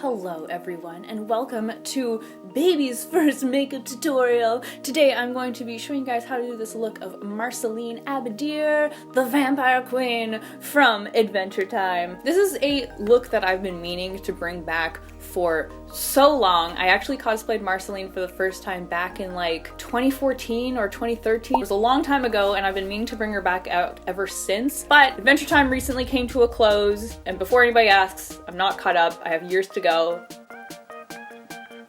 Hello everyone and welcome to baby's first makeup tutorial. Today I'm going to be showing you guys how to do this look of Marceline Abadir, the vampire queen from Adventure Time. This is a look that I've been meaning to bring back for so long. I actually cosplayed Marceline for the first time back in like 2014 or 2013. It was a long time ago and I've been meaning to bring her back out ever since. But Adventure Time recently came to a close, and before anybody asks, I'm not caught up. I have years to go.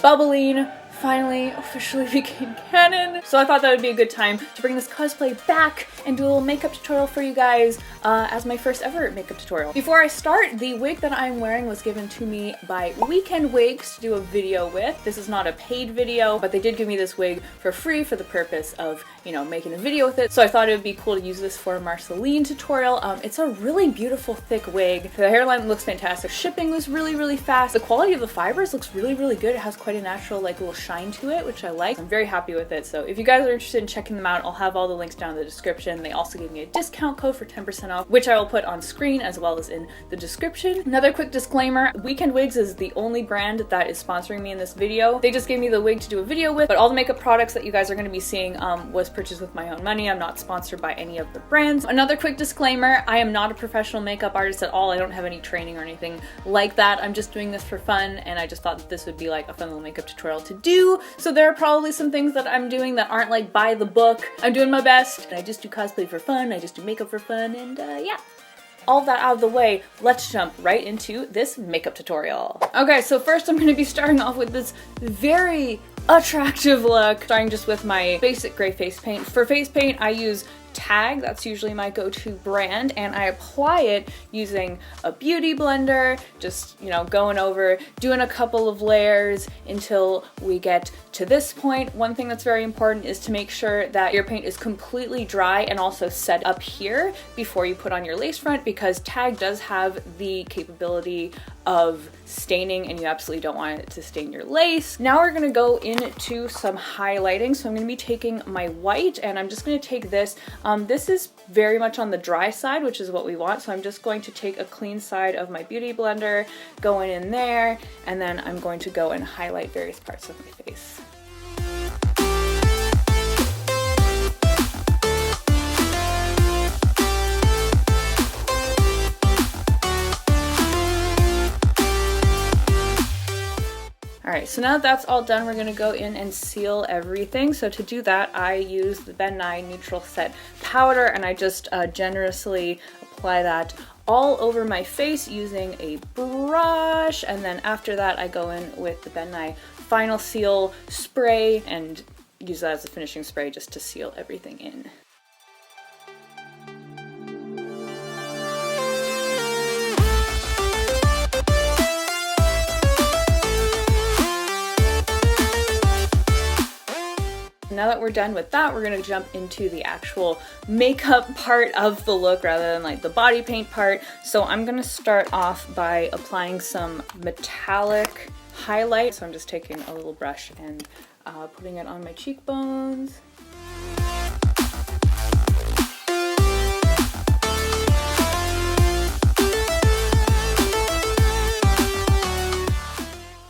Bubbling finally officially became canon, so I thought that would be a good time to bring this cosplay back and do a little makeup tutorial for you guys as my first ever makeup tutorial. Before I start, the wig that I'm wearing was given to me by Weekend Wigs to do a video with. This is not a paid video, but they did give me this wig for free for the purpose of, you know, making a video with it. So I thought it would be cool to use this for a Marceline tutorial. It's a really beautiful thick wig. The hairline looks fantastic. Shipping was really fast. The quality of the fibers looks really good. It has quite a natural like little shine to it, which I like. I'm very happy with it. So if you guys are interested in checking them out, I'll have all the links down in the description. They also gave me a discount code for 10% off, which I will put on screen as well as in the description. Another quick disclaimer, Weekend Wigs is the only brand that is sponsoring me in this video. They just gave me the wig to do a video with, but all the makeup products that you guys are going to be seeing was purchased with my own money. I'm not sponsored by any of the brands. Another quick disclaimer, I am not a professional makeup artist at all. I don't have any training or anything like that. I'm just doing this for fun, and I just thought that this would be like a fun little makeup tutorial to do. So there are probably some things that I'm doing that aren't like by the book. I'm doing my best. I just do cosplay for fun. I just do makeup for fun, and yeah. All that out of the way, let's jump right into this makeup tutorial. Okay, so first I'm going to be starting off with this very attractive look, starting just with my basic gray face paint. For face paint, I use Tag, that's usually my go-to brand, and I apply it using a beauty blender, just, you know, going over, doing a couple of layers until we get to this point. One thing that's very important is to make sure that your paint is completely dry and also set up here before you put on your lace front, because Tag does have the capability of staining and you absolutely don't want it to stain your lace. Now we're gonna go into some highlighting. So I'm gonna be taking my white and I'm just gonna take this. This is very much on the dry side, which is what we want. So I'm just going to take a clean side of my beauty blender, go in there, and then I'm going to go and highlight various parts of my face. Alright, so now that that's all done, we're going to go in and seal everything. So to do that, I use the Nye Neutral Set powder, and I just generously apply that all over my face using a brush. And then after that, I go in with the Nye Final Seal spray and use that as a finishing spray just to seal everything in. Now that we're done with that, we're gonna jump into the actual makeup part of the look rather than like the body paint part. So I'm gonna start off by applying some metallic highlight. So I'm just taking a little brush and putting it on my cheekbones.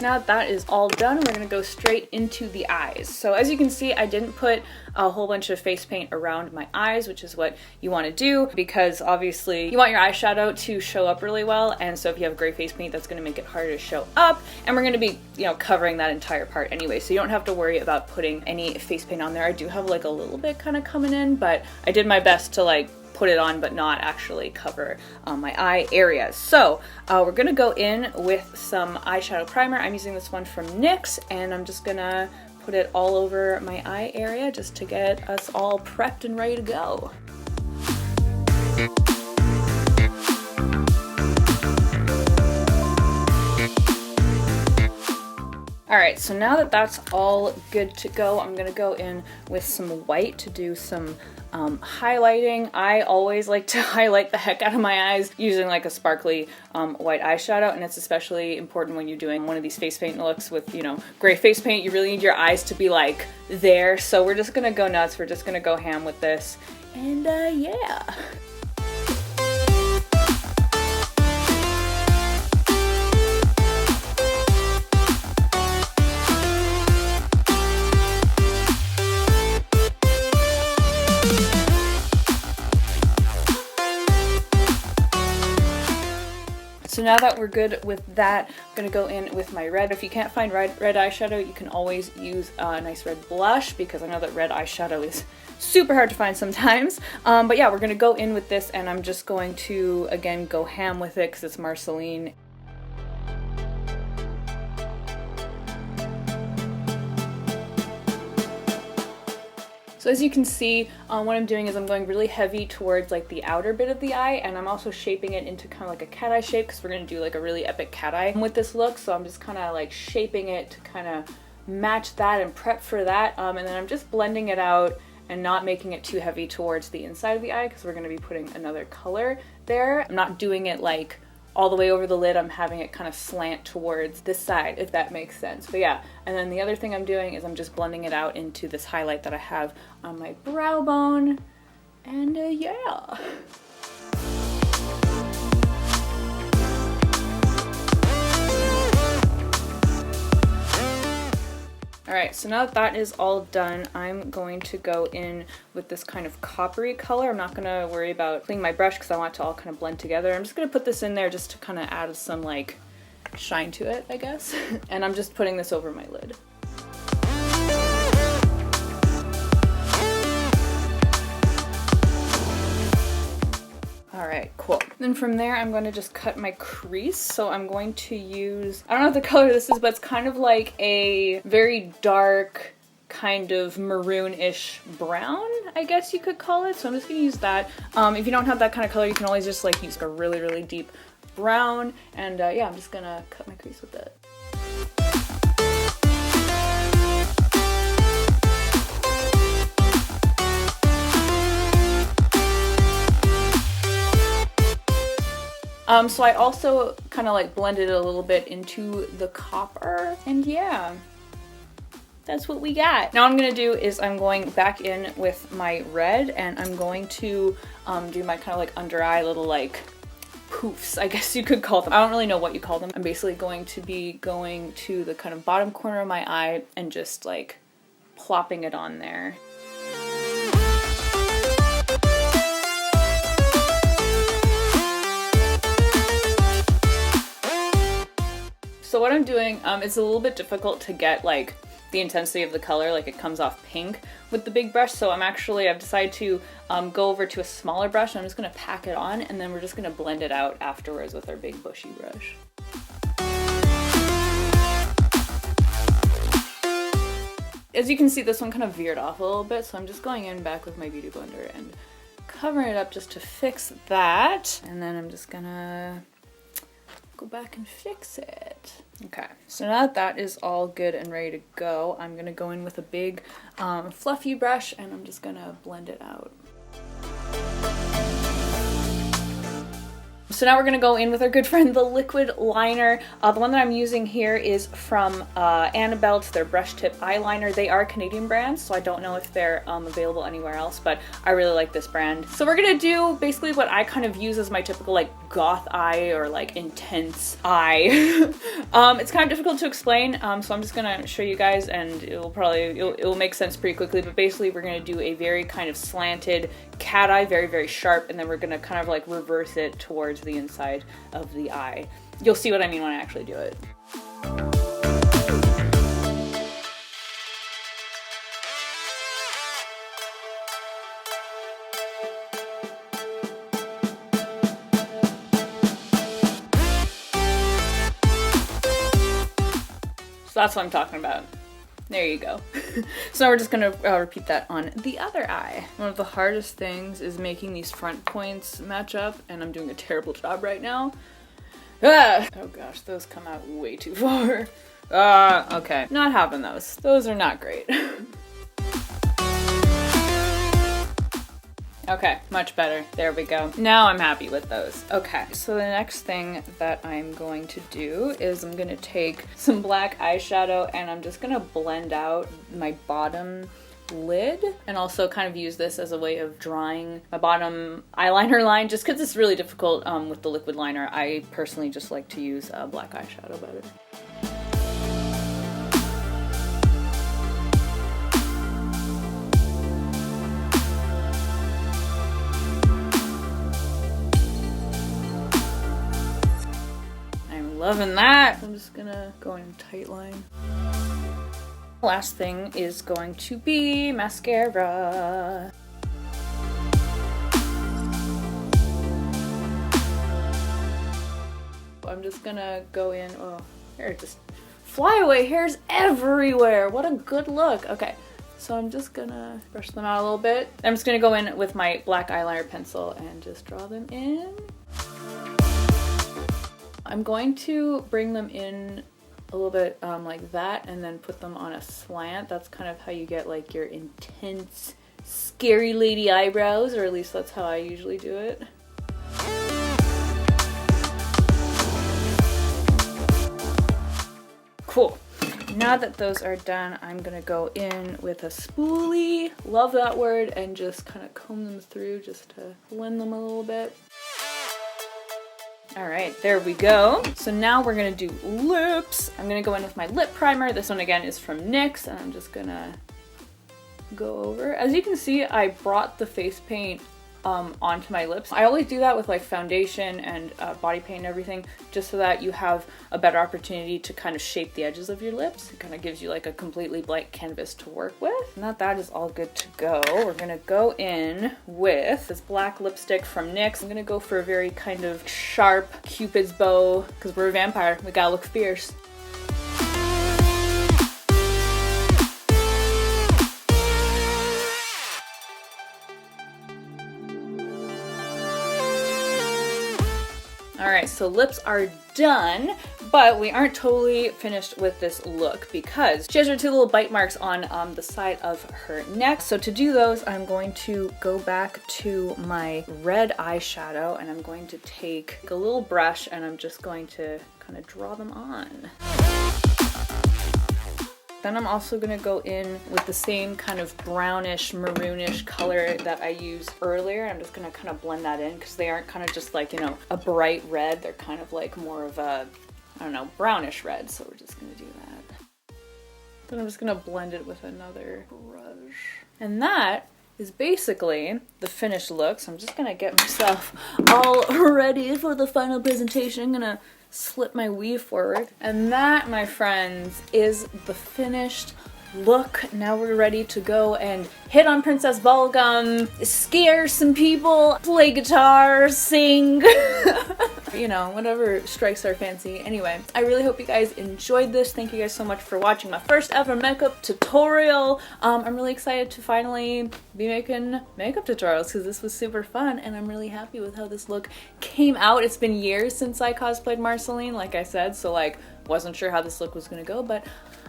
Now that is all done, we're gonna go straight into the eyes. So as you can see, I didn't put a whole bunch of face paint around my eyes, which is what you wanna do, because obviously you want your eyeshadow to show up really well. And so if you have gray face paint, that's gonna make it harder to show up. And we're gonna be, you know, covering that entire part anyway. So you don't have to worry about putting any face paint on there. I do have like a little bit kind of coming in, but I did my best to like put it on but not actually cover my eye areas. So we're gonna go in with some eyeshadow primer. I'm using this one from NYX, and I'm just gonna put it all over my eye area just to get us all prepped and ready to go. Alright, so now that that's all good to go, I'm gonna go in with some white to do some highlighting. I always like to highlight the heck out of my eyes using like a sparkly white eyeshadow, and it's especially important when you're doing one of these face paint looks with, you know, gray face paint. You really need your eyes to be like there. So we're just gonna go nuts. We're just gonna go ham with this, and yeah. now that we're good with that, I'm gonna go in with my red. If you can't find red eyeshadow, you can always use a nice red blush, because I know that red eyeshadow is super hard to find sometimes. But yeah, we're gonna go in with this, and I'm just going to, again, go ham with it because it's Marceline. So as you can see, what I'm doing is I'm going really heavy towards like the outer bit of the eye, and I'm also shaping it into kind of like a cat eye shape, because we're going to do like a really epic cat eye with this look. So I'm just kind of like shaping it to kind of match that and prep for that. And then I'm just blending it out and not making it too heavy towards the inside of the eye, because we're going to be putting another color there. I'm not doing it like all the way over the lid. I'm having it kind of slant towards this side, if that makes sense. But yeah, and then the other thing I'm doing is I'm just blending it out into this highlight that I have on my brow bone. And yeah. Alright, so now that that is all done, I'm going to go in with this kind of coppery color. I'm not going to worry about cleaning my brush because I want it to all kind of blend together. I'm just going to put this in there just to kind of add some like shine to it, I guess. And I'm just putting this over my lid. Alright, cool. Then from there, I'm going to just cut my crease. So I'm going to use, I don't know what the color this is, but it's kind of like a very dark, kind of maroon-ish brown, I guess you could call it. So I'm just going to use that. If you don't have that kind of color, you can always just like use a really, really deep brown. And yeah, I'm just going to cut my crease with it. So I also kind of like blended it a little bit into the copper, and yeah, that's what we got. Now what I'm gonna do is I'm going back in with my red, and I'm going to do my kind of like under eye little like poofs, I guess you could call them. I don't really know what you call them. I'm basically going to be going to the kind of bottom corner of my eye and just like plopping it on there. So what I'm doing, it's a little bit difficult to get like the intensity of the color, like it comes off pink with the big brush. So I've decided to go over to a smaller brush, and I'm just gonna pack it on, and then we're just gonna blend it out afterwards with our big bushy brush. As you can see, this one kind of veered off a little bit, so I'm just going in back with my beauty blender and covering it up just to fix that. And then I'm just gonna go back and fix it. Okay, so now that that is all good and ready to go, I'm gonna go in with a big fluffy brush, and I'm just gonna blend it out. So now we're gonna go in with our good friend, the liquid liner. The one that I'm using here is from Annabelle. It's their Brush Tip eyeliner. They are a Canadian brand, so I don't know if they're available anywhere else, but I really like this brand. So we're gonna do basically what I kind of use as my typical like goth eye or like intense eye. It's kind of difficult to explain, so I'm just gonna show you guys, and it'll make sense pretty quickly. But basically, we're gonna do a very kind of slanted cat eye, very, very sharp, and then we're gonna kind of like reverse it towards the inside of the eye. You'll see what I mean when I actually do it. So that's what I'm talking about. There you go. So now we're just gonna repeat that on the other eye. One of the hardest things is making these front points match up, and I'm doing a terrible job right now. Ah! Oh gosh, those come out way too far. Okay. Not having those. Those are not great. Okay, much better. There we go. Now I'm happy with those. Okay, so the next thing that I'm going to do is I'm gonna take some black eyeshadow, and I'm just gonna blend out my bottom lid, and also kind of use this as a way of drawing my bottom eyeliner line, just because it's really difficult with the liquid liner. I personally just like to use black eyeshadow better. Loving that. I'm just gonna go in tight line. Last thing is going to be mascara. I'm just gonna go in, oh, hair just fly away hairs everywhere. What a good look. Okay, so I'm just gonna brush them out a little bit. I'm just gonna go in with my black eyeliner pencil and just draw them in. I'm going to bring them in a little bit like that and then put them on a slant. That's kind of how you get like your intense, scary lady eyebrows, or at least that's how I usually do it. Cool. Now that those are done, I'm gonna go in with a spoolie, love that word, and just kind of comb them through just to blend them a little bit. All right, there we go. So now we're gonna do lips. I'm gonna go in with my lip primer. This one again is from NYX, and I'm just gonna go over. As you can see, I brought the face paint onto my lips. I always do that with like foundation and body paint and everything, just so that you have a better opportunity to kind of shape the edges of your lips. It kind of gives you like a completely blank canvas to work with. Now that is all good to go, we're gonna go in with this black lipstick from NYX. I'm gonna go for a very kind of sharp Cupid's bow, because we're a vampire, we gotta look fierce. Alright, so lips are done, but we aren't totally finished with this look because she has her two little bite marks on the side of her neck. So to do those, I'm going to go back to my red eyeshadow and I'm going to take a little brush and I'm just going to kind of draw them on. Then I'm also gonna go in with the same kind of brownish, maroonish color that I used earlier. I'm just gonna kind of blend that in because they aren't kind of just like, you know, a bright red. They're kind of like more of a, I don't know, brownish red. So we're just gonna do that. Then I'm just gonna blend it with another brush. And that is basically the finished look. So I'm just gonna get myself all ready for the final presentation. I'm gonna slip my weave forward. And that, my friends, is the finished look. Now we're ready to go and hit on Princess Bubblegum, scare some people, play guitar, sing, you know, whatever strikes our fancy. Anyway, I really hope you guys enjoyed this. Thank you guys so much for watching my first ever makeup tutorial. I'm really excited to finally be making makeup tutorials because this was super fun and I'm really happy with how this look came out. It's been years since I cosplayed Marceline, like I said, so like wasn't sure how this look was gonna go, but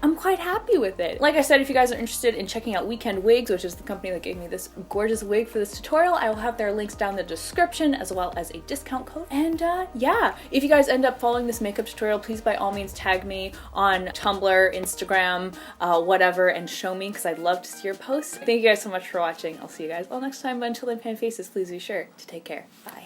I'm quite happy with it. Like I said, if you guys are interested in checking out Weekend Wigs, which is the company that gave me this gorgeous wig for this tutorial, I will have their links down in the description as well as a discount code. And yeah, if you guys end up following this makeup tutorial, please by all means tag me on Tumblr, Instagram, whatever, and show me because I'd love to see your posts. Thank you guys so much for watching. I'll see you guys all next time, but until then, pan faces, please be sure to take care. Bye.